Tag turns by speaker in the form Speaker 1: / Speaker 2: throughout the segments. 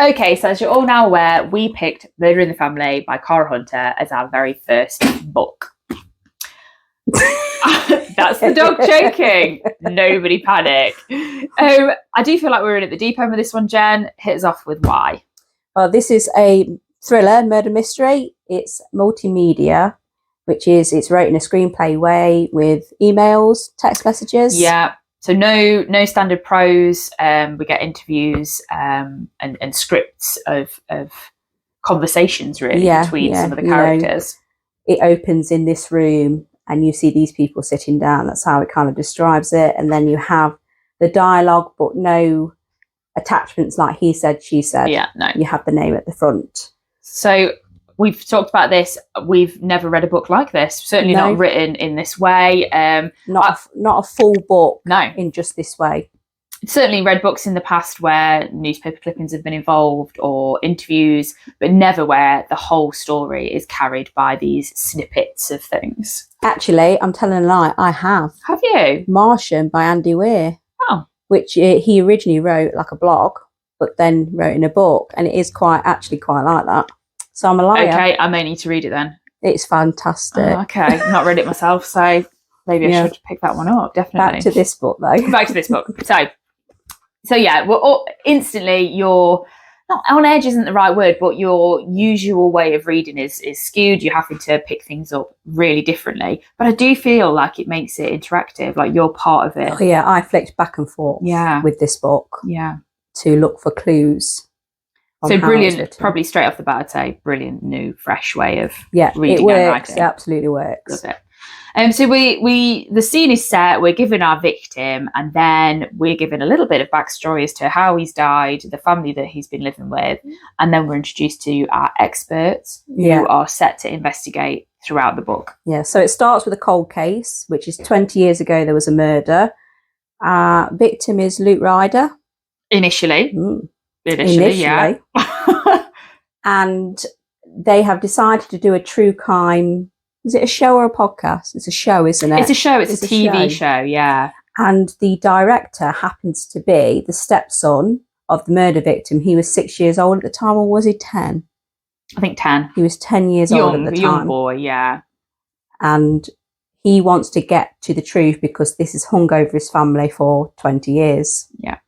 Speaker 1: Okay, so as you're all now aware, we picked Murder in the Family by Cara Hunter as our very first book. That's the dog joking. Nobody panic. I do feel like we're in at the deep end with this one, Jen. Hit us off with why.
Speaker 2: Well, this is a thriller, murder mystery. It's multimedia, which is it's wrote in a screenplay way with emails, text messages.
Speaker 1: Yeah. So no standard prose. We get interviews and scripts of conversations really between some of the characters.
Speaker 2: It opens in this room and you see these people sitting down. That's how it kind of describes it. And then you have the dialogue, but no attachments like he said, she said.
Speaker 1: Yeah, no.
Speaker 2: You have the name at the front.
Speaker 1: So we've talked about this. We've never read a book like this. Certainly not written in this way.
Speaker 2: Not a full book.
Speaker 1: No.
Speaker 2: In just this way.
Speaker 1: Certainly read books in the past where newspaper clippings have been involved or interviews, but never where the whole story is carried by these snippets of things.
Speaker 2: Actually, I'm telling a lie. I have.
Speaker 1: Have you?
Speaker 2: Martian by Andy Weir.
Speaker 1: Oh.
Speaker 2: Which he originally wrote like a blog, but then wrote in a book. And it is quite like that. So I'm a liar.
Speaker 1: Okay, I may need to read it then.
Speaker 2: It's fantastic.
Speaker 1: Oh, okay, I've not read it myself, so maybe I should pick that one up, definitely.
Speaker 2: Back to this book, though.
Speaker 1: Back to this book. So yeah, well, instantly you're, not on edge isn't the right word, but your usual way of reading is skewed. You're having to pick things up really differently. But I do feel like it makes it interactive, like you're part of it.
Speaker 2: Oh, yeah, I flicked back and forth with this book to look for clues.
Speaker 1: So brilliant, probably straight off the bat, I'd say brilliant, new, fresh way of reading
Speaker 2: it works,
Speaker 1: and writing.
Speaker 2: It absolutely works.
Speaker 1: Love it. So the scene is set, we're given our victim, and then we're given a little bit of backstory as to how he's died, the family that he's been living with, and then we're introduced to our experts who are set to investigate throughout the book.
Speaker 2: Yeah, so it starts with a cold case, which is 20 years ago there was a murder. Victim is Luke Ryder.
Speaker 1: Initially, yeah.
Speaker 2: And they have decided to do a true crime. Is it a show or a podcast? It's a show, isn't it?
Speaker 1: It's a show. It's a TV show, yeah.
Speaker 2: And the director happens to be the stepson of the murder victim. He was 6 years old at the time, or was he 10?
Speaker 1: I think 10.
Speaker 2: He was 10 years old at the time.
Speaker 1: Young boy, yeah.
Speaker 2: And he wants to get to the truth because this has hung over his family for 20 years.
Speaker 1: Yeah.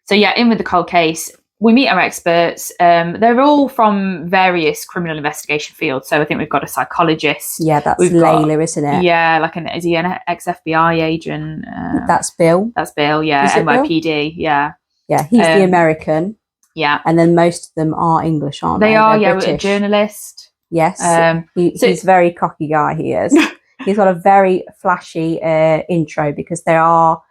Speaker 1: So, yeah, in with the cold case. We meet our experts. They're all from various criminal investigation fields. So I think we've got a psychologist.
Speaker 2: Yeah, that's Layla, isn't it?
Speaker 1: Yeah, is he an ex-FBI agent?
Speaker 2: That's Bill.
Speaker 1: That's Bill, yeah. NYPD, Bill? Yeah.
Speaker 2: Yeah, he's the American.
Speaker 1: Yeah.
Speaker 2: And then most of them are English, aren't they?
Speaker 1: They are, yeah. A journalist.
Speaker 2: Yes. He's a very cocky guy, he is. He's got a very flashy intro because there are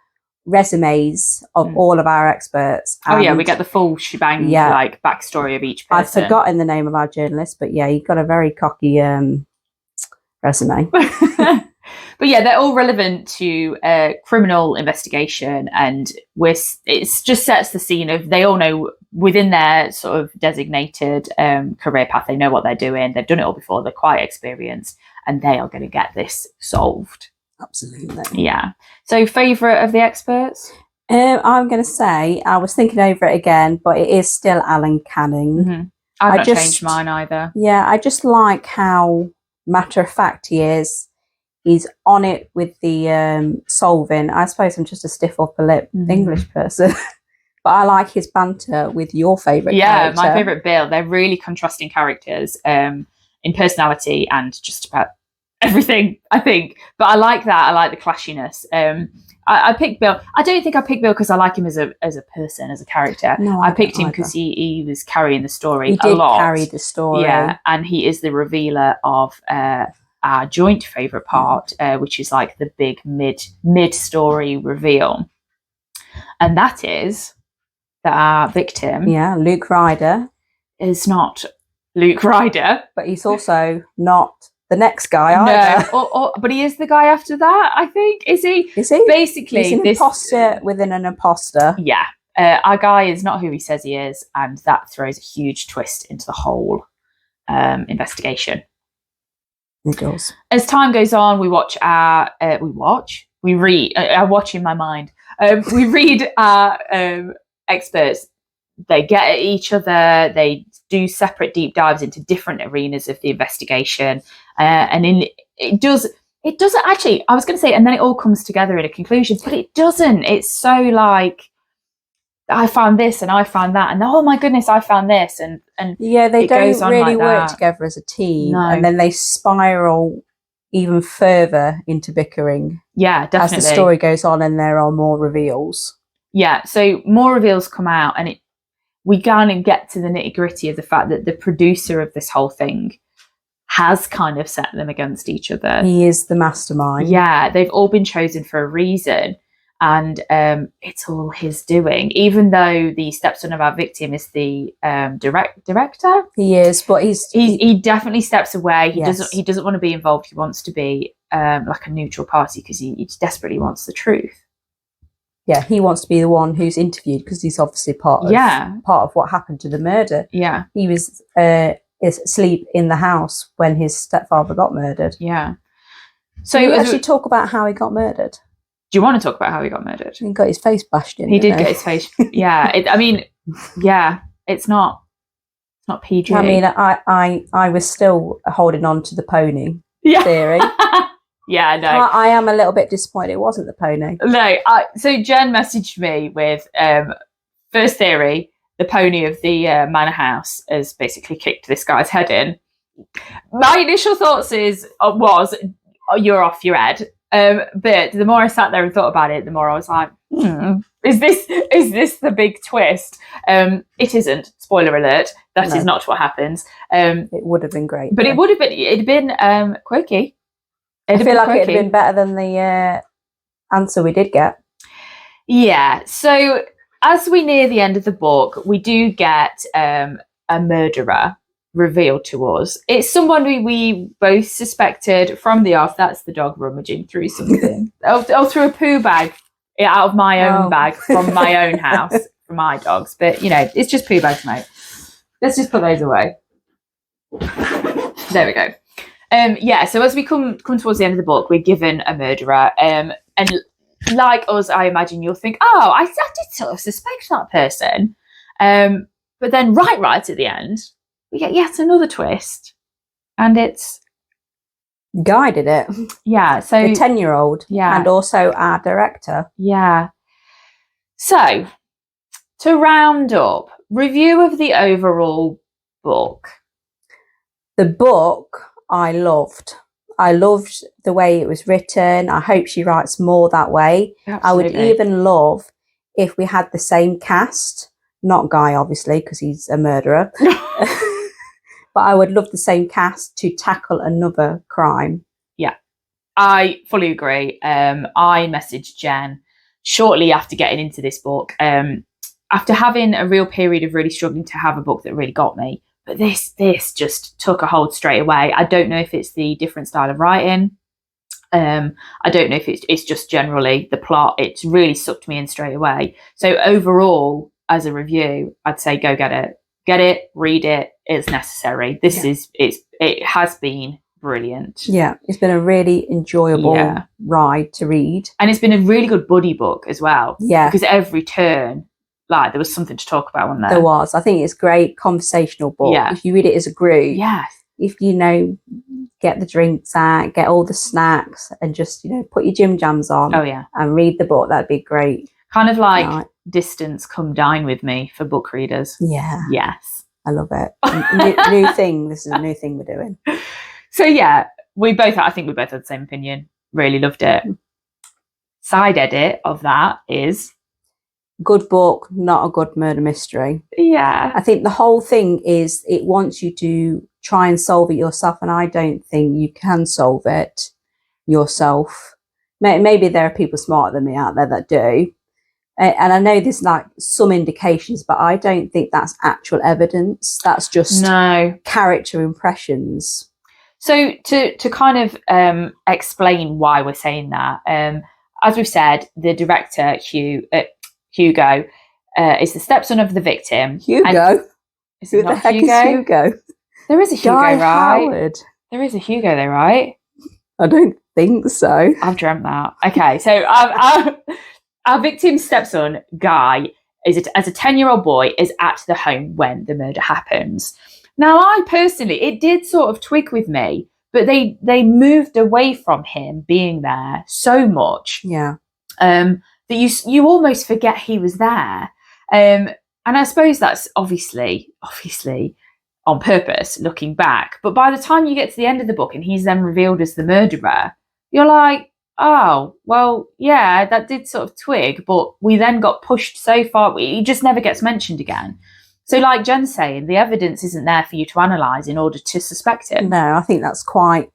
Speaker 2: resumes of all of our experts.
Speaker 1: We get the full shebang, like backstory of each person.
Speaker 2: I've forgotten the name of our journalist, but yeah, he got a very cocky resume.
Speaker 1: But yeah, they're all relevant to criminal investigation, and it just sets the scene of they all know within their sort of designated career path, they know what they're doing. They've done it all before. They're quite experienced, and they are going to get this solved.
Speaker 2: Absolutely.
Speaker 1: Yeah. So, favourite of the experts?
Speaker 2: I'm going to say, I was thinking over it again, but it is still Alan Canning.
Speaker 1: Mm-hmm. I've not changed mine either.
Speaker 2: Yeah, I just like how matter of fact he is. He's on it with the solving. I suppose I'm just a stiff upper lip English person. But I like his banter with your favourite character.
Speaker 1: My favourite Bill. They're really contrasting characters in personality and just about everything, I think. But I like that. I like the clashiness. I picked Bill. I don't think I picked Bill because I like him as a person, as a character.
Speaker 2: No,
Speaker 1: I picked him because he was carrying the story
Speaker 2: a lot.
Speaker 1: He
Speaker 2: carry the story.
Speaker 1: Yeah, and he is the revealer of our joint favourite part, which is like the big mid-story reveal. And that is that our victim...
Speaker 2: Yeah, Luke Ryder.
Speaker 1: ...is not Luke Ryder.
Speaker 2: But he's also not... the next guy either.
Speaker 1: No, but he is the guy after that, I think. Is he?
Speaker 2: Is he?
Speaker 1: Basically,
Speaker 2: he's an imposter within an imposter.
Speaker 1: Yeah. Our guy is not who he says he is, and that throws a huge twist into the whole investigation.
Speaker 2: It does.
Speaker 1: As time goes on, we read. I watch in my mind. We read our experts' they get at each other. They do separate deep dives into different arenas of the investigation, and it doesn't actually. I was going to say, and then it all comes together in a conclusion, but it doesn't. It's so like, I found this and I found that, and oh my goodness, I found this, and
Speaker 2: yeah, they don't really work
Speaker 1: that.
Speaker 2: together as a team,
Speaker 1: No.
Speaker 2: and then they spiral even further into bickering.
Speaker 1: Yeah, definitely.
Speaker 2: As the story goes on, and there are more reveals.
Speaker 1: Yeah, so more reveals come out, and we kind of get to the nitty gritty of the fact that the producer of this whole thing has kind of set them against each other.
Speaker 2: He is the mastermind.
Speaker 1: Yeah, they've all been chosen for a reason, and it's all his doing. Even though the stepson of our victim is the director,
Speaker 2: he is, but
Speaker 1: he definitely steps away. He
Speaker 2: yes.
Speaker 1: doesn't want to be involved. He wants to be like a neutral party because he desperately wants the truth.
Speaker 2: Yeah, he wants to be the one who's interviewed because he's obviously part of what happened to the murder.
Speaker 1: Yeah,
Speaker 2: he was asleep in the house when his stepfather got murdered.
Speaker 1: Yeah. So
Speaker 2: you actually talk about how he got murdered.
Speaker 1: Do you want to talk about how he got murdered?
Speaker 2: He got his face bashed in.
Speaker 1: He did get his face. Yeah. It's not PG.
Speaker 2: I mean, I was still holding on to the pony theory.
Speaker 1: Yeah, no.
Speaker 2: I am a little bit disappointed it wasn't the pony.
Speaker 1: No, so Jen messaged me with first theory, the pony of the manor house has basically kicked this guy's head in. My initial thoughts was you're off your head. But the more I sat there and thought about it, the more I was like, is this the big twist? It isn't. Spoiler alert. That is not what happens.
Speaker 2: It would have been great.
Speaker 1: But it'd been quirky.
Speaker 2: I feel like it'd have been better than the answer we did get. Yeah.
Speaker 1: So as we near the end of the book, we do get a murderer revealed to us. It's someone we both suspected from the off. That's the dog rummaging through something. Through a poo bag out of my own bag from my own house for my dogs. But, it's just poo bags, mate. Let's just put those away. There we go. So as we come towards the end of the book, we're given a murderer, and like us, I imagine you'll think, oh, I did sort of suspect that person, but then right at the end, we get yet another twist, and it's
Speaker 2: Guy did it.
Speaker 1: Yeah, so
Speaker 2: the 10-year-old, and also our director.
Speaker 1: Yeah. So to round up, review of the overall book.
Speaker 2: The book. I loved the way it was written. I hope she writes more that way.
Speaker 1: Absolutely.
Speaker 2: I would even love if we had the same cast, not Guy, obviously, because he's a murderer. But I would love the same cast to tackle another crime.
Speaker 1: Yeah, I fully agree. I messaged Jen shortly after getting into this book, after having a real period of really struggling to have a book that really got me. But this just took a hold straight away. I don't know if it's the different style of writing. I don't know if it's just generally the plot. It's really sucked me in straight away. So overall, as a review, I'd say go get it. Get it, read it. It's necessary. It has been brilliant.
Speaker 2: Yeah, it's been a really enjoyable ride to read.
Speaker 1: And it's been a really good buddy book as well.
Speaker 2: Yeah.
Speaker 1: Because every turn, there was something to talk about on there.
Speaker 2: There was. I think it's a great conversational book.
Speaker 1: Yeah.
Speaker 2: If you read it as a group.
Speaker 1: Yes.
Speaker 2: If get the drinks out, get all the snacks, and just, put your gym jams on.
Speaker 1: Oh, yeah.
Speaker 2: And read the book, that'd be great.
Speaker 1: Kind of like Distance, Come Dine With Me for book readers.
Speaker 2: Yeah.
Speaker 1: Yes.
Speaker 2: I love it. New thing. This is a new thing we're doing.
Speaker 1: So, I think we both had the same opinion. Really loved it. Side edit of that is...
Speaker 2: good book, not a good murder mystery.
Speaker 1: Yeah.
Speaker 2: I think the whole thing is it wants you to try and solve it yourself, and I don't think you can solve it yourself. Maybe there are people smarter than me out there that do. And I know there's some indications, but I don't think that's actual evidence. That's just character impressions.
Speaker 1: So to kind of explain why we're saying that, as we've said, the director, Hugo, is the stepson of the victim.
Speaker 2: Hugo? Who the heck is Hugo?
Speaker 1: There is a Hugo,
Speaker 2: Guy
Speaker 1: right?
Speaker 2: Howard.
Speaker 1: There is a Hugo though, right?
Speaker 2: I don't think so.
Speaker 1: I've dreamt that. Okay, so our victim's stepson, Guy, as a 10-year-old boy, is at the home when the murder happens. Now, I personally, it did sort of twig with me, but they moved away from him being there so much, that you almost forget he was there. And I suppose that's obviously on purpose, looking back. But by the time you get to the end of the book and he's then revealed as the murderer, you're like, oh, well, yeah, that did sort of twig, but we then got pushed so far, he just never gets mentioned again. So like Jen's saying, the evidence isn't there for you to analyse in order to suspect him.
Speaker 2: No, I think that's quite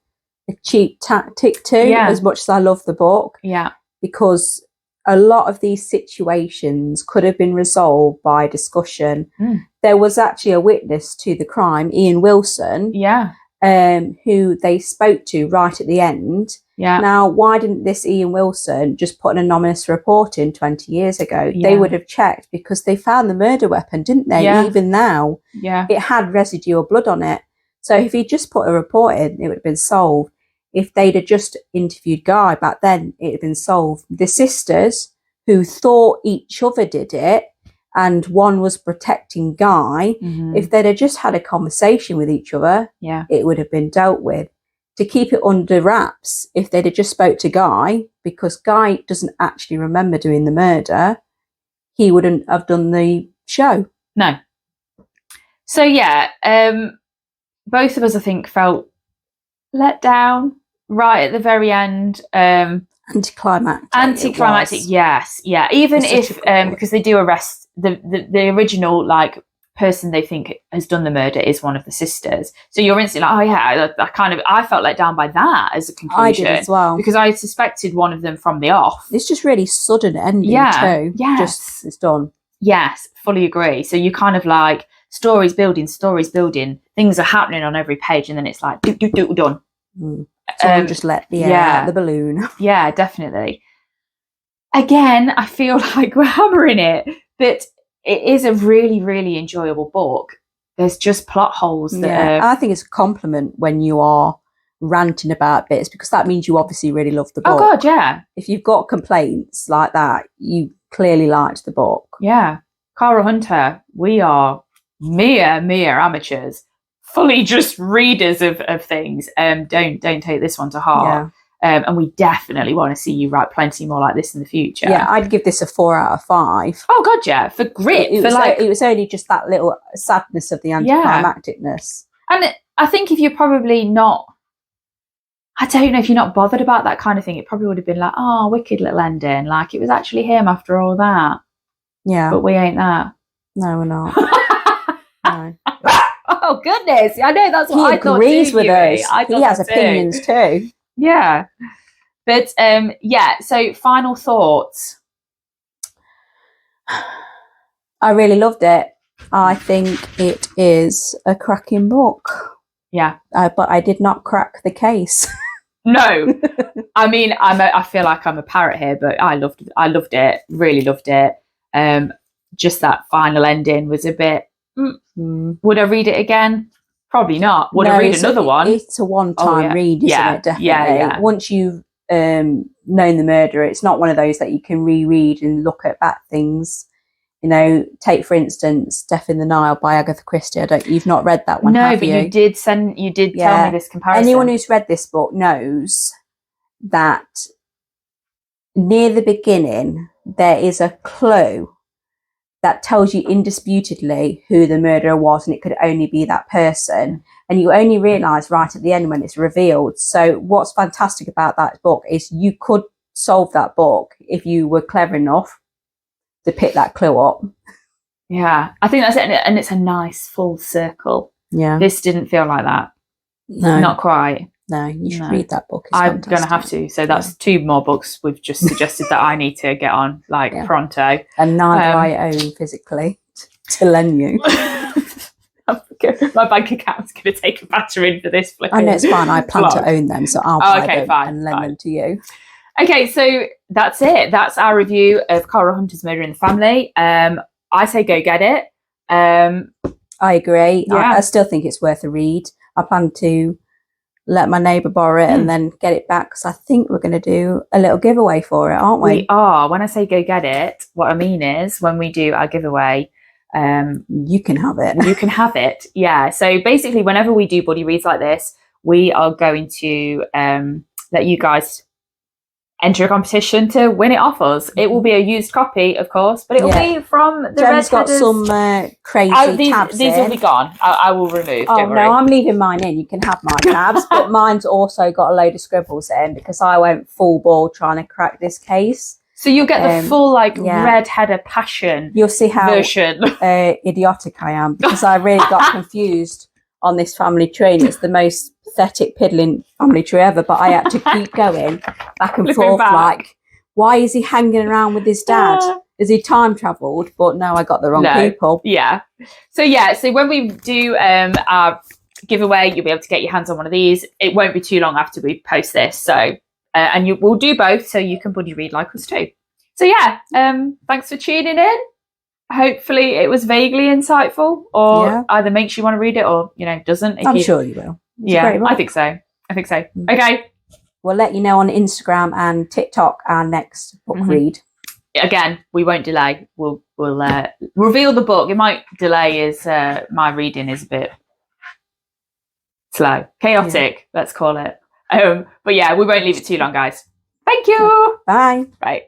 Speaker 2: a cheap tactic too, as much as I love the book.
Speaker 1: Yeah.
Speaker 2: Because a lot of these situations could have been resolved by discussion. There was actually a witness to the crime, Ian Wilson, who they spoke to right at the end.
Speaker 1: Yeah.
Speaker 2: Now, why didn't this Ian Wilson just put an anonymous report in 20 years ago?
Speaker 1: Yeah.
Speaker 2: They would have checked, because they found the murder weapon, didn't they?
Speaker 1: Yeah.
Speaker 2: Even now, it had residual blood on it. So if he just put a report in, it would have been solved. If they'd have just interviewed Guy back then, it would have been solved. The sisters, who thought each other did it, and one was protecting Guy, if they'd have just had a conversation with each other, it would have been dealt with. To keep it under wraps, if they'd have just spoke to Guy, because Guy doesn't actually remember doing the murder, he wouldn't have done the show.
Speaker 1: No. So yeah, both of us, I think, felt let down right at the very end. Anticlimactic, yes, yeah. Even if because they do arrest the original person they think has done the murder is one of the sisters, so you're instantly like, oh yeah, I felt let down by that as a conclusion.
Speaker 2: I did as well,
Speaker 1: because I suspected one of them from the off.
Speaker 2: It's just really sudden ending too.
Speaker 1: Yes.
Speaker 2: Just it's done.
Speaker 1: Yes, fully agree. So you kind of like stories building, things are happening on every page, and then it's like done.
Speaker 2: Someone just let the air out the balloon.
Speaker 1: Yeah, definitely. Again, I feel like we're hammering it, but it is a really, really enjoyable book. There's just plot holes that
Speaker 2: I think it's a compliment when you are ranting about bits, because that means you obviously really love the book.
Speaker 1: Oh God, yeah.
Speaker 2: If you've got complaints like that, you clearly liked the book.
Speaker 1: Yeah. Cara Hunter, we are mere amateurs, fully just readers of things. Don't take this one to heart. And we definitely want to see you write plenty more like this in the future.
Speaker 2: Yeah, I'd give this a 4 out of 5.
Speaker 1: Oh God, yeah, for grit.
Speaker 2: It was only just that little sadness of the anticlimacticness.
Speaker 1: And I think if you're probably not, I don't know, if you're not bothered about that kind of thing, it probably would have been like, oh, wicked little ending. Like, it was actually him after all that.
Speaker 2: Yeah.
Speaker 1: But we ain't that.
Speaker 2: No, we're not. No.
Speaker 1: Oh, goodness. I know, that's what I thought.
Speaker 2: He agrees with us. He has opinions too.
Speaker 1: Yeah. But, so final thoughts.
Speaker 2: I really loved it. I think it is a cracking book.
Speaker 1: Yeah.
Speaker 2: But I did not crack the case.
Speaker 1: No. I mean, I feel like I'm a parrot here, but I loved it. Really loved it. Just that final ending was a bit, would I read it again? Probably not. Would I read another one?
Speaker 2: It's a one-time read, isn't it? Definitely.
Speaker 1: Yeah.
Speaker 2: Once you've known the murderer, it's not one of those that you can reread and look at back things. You know, take for instance Death in the Nile by Agatha Christie. You've not read that one,
Speaker 1: no,
Speaker 2: have
Speaker 1: but
Speaker 2: you?
Speaker 1: you did tell me this comparison.
Speaker 2: Anyone who's read this book knows that near the beginning there is a clue that tells you indisputably who the murderer was, and it could only be that person. And you only realise right at the end when it's revealed. So what's fantastic about that book is you could solve that book if you were clever enough to pick that clue up.
Speaker 1: Yeah, I think that's it. And it's a nice full circle.
Speaker 2: Yeah.
Speaker 1: This didn't feel like that.
Speaker 2: No.
Speaker 1: Not quite.
Speaker 2: No, you should read that book. It's
Speaker 1: I'm going to have to. So that's 2 more books we've just suggested that I need to get on, pronto.
Speaker 2: And neither I own physically to lend you.
Speaker 1: My bank account's going to take a battering for this.
Speaker 2: I know, it's fine. I plan to own them, so I'll buy them and lend them to you.
Speaker 1: Okay, so that's it. That's our review of Cara Hunter's Murder in the Family. I say go get it.
Speaker 2: I agree.
Speaker 1: Yeah.
Speaker 2: I still think it's worth a read. I plan to let my neighbour borrow it and then get it back, because I think we're going to do a little giveaway for it, aren't we?
Speaker 1: We are. When I say go get it, what I mean is when we do our giveaway,
Speaker 2: you can have it.
Speaker 1: You can have it. Yeah. So basically, whenever we do buddy reads like this, we are going to let you guys enter a competition to win it off us. It will be a used copy, of course, but it will be from the
Speaker 2: Jen's got some crazy tabs.
Speaker 1: These will be gone. I will remove.
Speaker 2: Oh no, I'm leaving mine in. You can have my tabs, but mine's also got a load of scribbles in because I went full ball trying to crack this case.
Speaker 1: So you'll get the full red header passion.
Speaker 2: You'll see how
Speaker 1: version.
Speaker 2: Idiotic I am, because I really got confused on this family tree. And it's the most pathetic piddling family tree ever, but I had to keep going back and forth like, why is he hanging around with his dad? Is he time travelled? But no, I got the wrong people.
Speaker 1: Yeah. So when we do our giveaway, you'll be able to get your hands on one of these. It won't be too long after we post this. So and we'll do both, so you can buddy read like us too. So thanks for tuning in. Hopefully it was vaguely insightful, or either makes you want to read it or doesn't.
Speaker 2: I'm sure you will.
Speaker 1: I think so. Okay.
Speaker 2: We'll let you know on Instagram and TikTok our next book read.
Speaker 1: Again, we won't delay. We'll reveal the book. It might delay as my reading is a bit slow, chaotic. Let's call it. But we won't leave it too long, guys. Thank you.
Speaker 2: Bye.
Speaker 1: Bye.